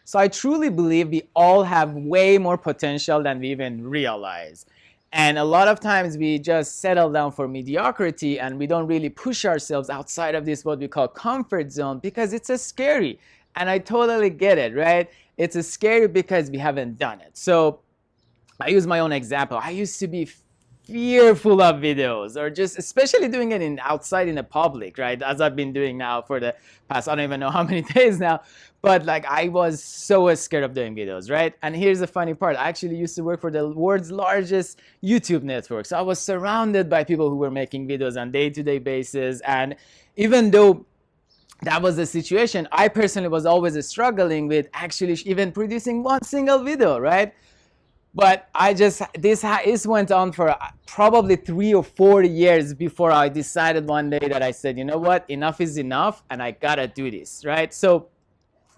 So I truly believe we all have way more potential than we even realize. And a lot of times we just settle down for mediocrity and we don't really push ourselves outside of this, what we call comfort zone, because it's a scary. And I totally get it, right? It's a scary because we haven't done it. So I use my own example. I used to be fearful of videos, or just especially doing it in outside in the public, right? As I've been doing now for the past, I don't even know how many days now, but like I was so scared of doing videos, right? And here's the funny part. I actually used to work for the world's largest YouTube network. So I was surrounded by people who were making videos on day-to-day basis. And even though that was the situation, I personally was always struggling with actually even producing one single video, right? But this went on for probably 3 or 4 years before I decided one day that I said, you know what, enough is enough and I gotta do this, right? So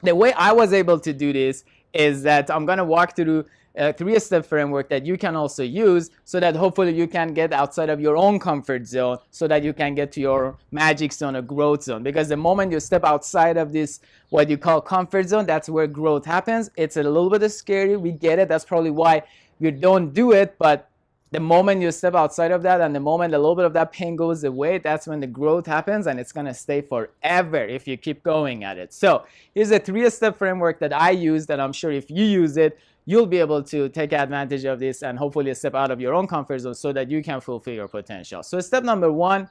the way I was able to do this is that I'm gonna walk through a 3-step framework that you can also use, so that hopefully you can get outside of your own comfort zone, so that you can get to your magic zone or growth zone. Because the moment you step outside of this, what you call comfort zone, that's where growth happens. It's a little bit scary, we get it. That's probably why you don't do it. But the moment you step outside of that and the moment a little bit of that pain goes away, that's when the growth happens, and it's gonna stay forever if you keep going at it. So here's a 3-step framework that I use, that I'm sure if you use it, you'll be able to take advantage of this and hopefully step out of your own comfort zone so that you can fulfill your potential. So step number 1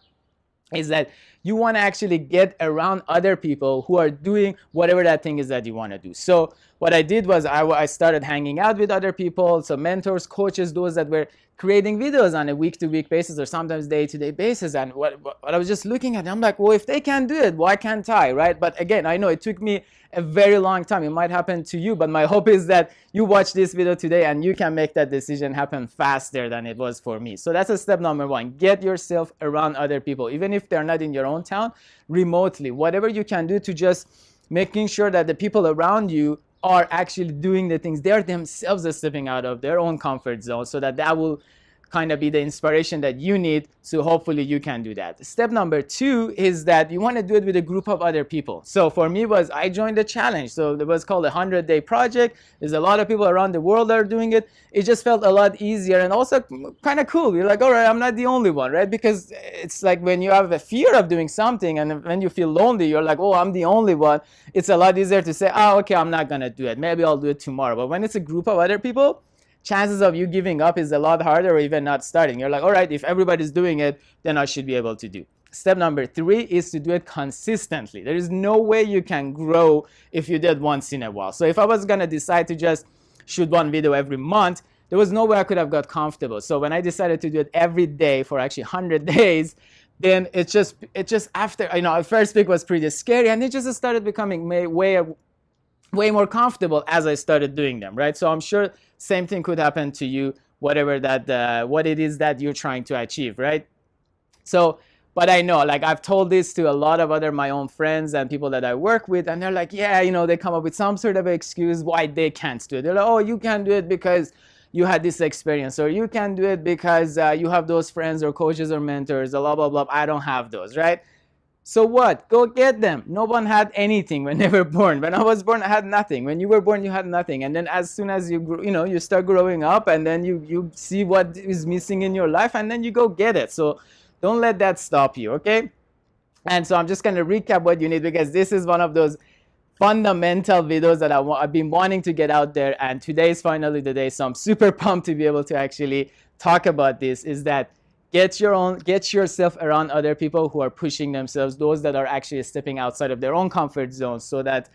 is that you want to actually get around other people who are doing whatever that thing is that you want to do. So what I did was I started hanging out with other people, so mentors, coaches, those that were creating videos on a week-to-week basis or sometimes day-to-day basis. And what I was just looking at, I'm like, well, if they can do it, why can't I, right? But again, I know it took me a very long time. It might happen to you, but my hope is that you watch this video today and you can make that decision happen faster than it was for me. So that's a step number 1. Get yourself around other people, even if they're not in your own town, remotely. Whatever you can do to just making sure that the people around you are actually doing the things. They're themselves stepping out of their own comfort zone, so that will kind of be the inspiration that you need. So hopefully you can do that. Step number 2 is that you want to do it with a group of other people. So for me was I joined the challenge. So it was called a 100-day project. There's a lot of people around the world that are doing it. It just felt a lot easier and also kind of cool. You're like, all right, I'm not the only one, right? Because it's like when you have a fear of doing something and when you feel lonely, you're like, oh, I'm the only one. It's a lot easier to say, oh, okay, I'm not going to do it. Maybe I'll do it tomorrow. But when it's a group of other people, chances of you giving up is a lot harder, or even not starting. You're like, all right, if everybody's doing it, then I should be able to do. Step number 3 is to do it consistently. There is no way you can grow if you did once in a while. So if I was going to decide to just shoot one video every month, there was no way I could have got comfortable. So when I decided to do it every day for actually 100 days, then it just after, first week was pretty scary, and it just started becoming way more comfortable as I started doing them, right? So I'm sure same thing could happen to you, whatever that, what it is that you're trying to achieve, right? So, but I know, like I've told this to a lot of my own friends and people that I work with, and they're like, yeah, they come up with some sort of excuse why they can't do it. They're like, oh, you can do it because you had this experience, or you can do it because you have those friends or coaches or mentors, blah, blah, blah. I don't have those, right? So what? Go get them. No one had anything when they were born. When I was born, I had nothing. When you were born, you had nothing. And then as soon as you grow, you start growing up, and then you see what is missing in your life, and then you go get it. So don't let that stop you, okay? And so I'm just going to recap what you need, because this is one of those fundamental videos that I've been wanting to get out there, and today is finally the day. So I'm super pumped to be able to actually talk about this, is that get yourself around other people who are pushing themselves, those that are actually stepping outside of their own comfort zone, so that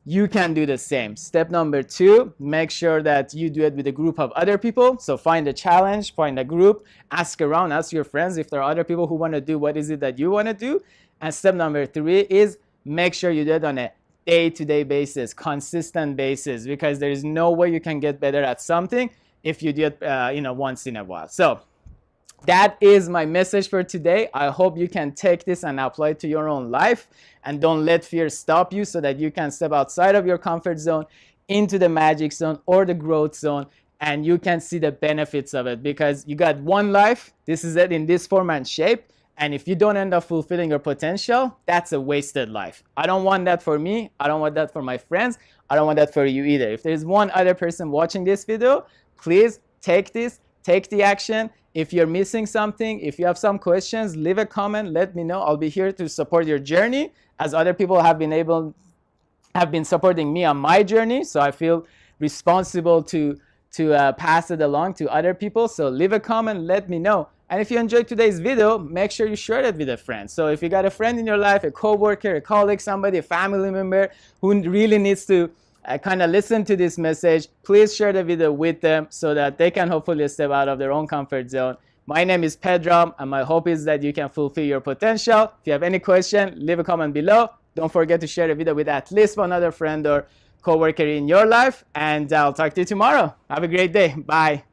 you can do the same. Step number 2, make sure that you do it with a group of other people. So find a challenge, find a group, ask around, ask your friends if there are other people who want to do what is it that you want to do. And step number 3 is make sure you do it on a day-to-day basis, consistent basis, because there is no way you can get better at something if you do it once in a while. So that is my message for today. I hope you can take this and apply it to your own life, and don't let fear stop you, so that you can step outside of your comfort zone into the magic zone or the growth zone, and you can see the benefits of it, because you got one life. This is it in this form and shape, And if you don't end up fulfilling your potential, that's a wasted life. I don't want that for me. I don't want that for my friends. I don't want that for you either. If there's one other person watching this video, please take this, take the action. If you're missing something, if you have some questions, leave a comment, let me know. I'll be here to support your journey, as other people have been supporting me on my journey. So I feel responsible to pass it along to other people. So leave a comment, let me know. And if you enjoyed today's video, make sure you share it with a friend. So if you got a friend in your life, a coworker, a colleague, somebody, a family member who really needs to kind of listen to this message, please share the video with them so that they can hopefully step out of their own comfort zone. My name is Pedram, and my hope is that you can fulfill your potential. If you have any question, leave a comment below. Don't forget to share the video with at least one other friend or coworker in your life, and I'll talk to you tomorrow. Have a great day. Bye.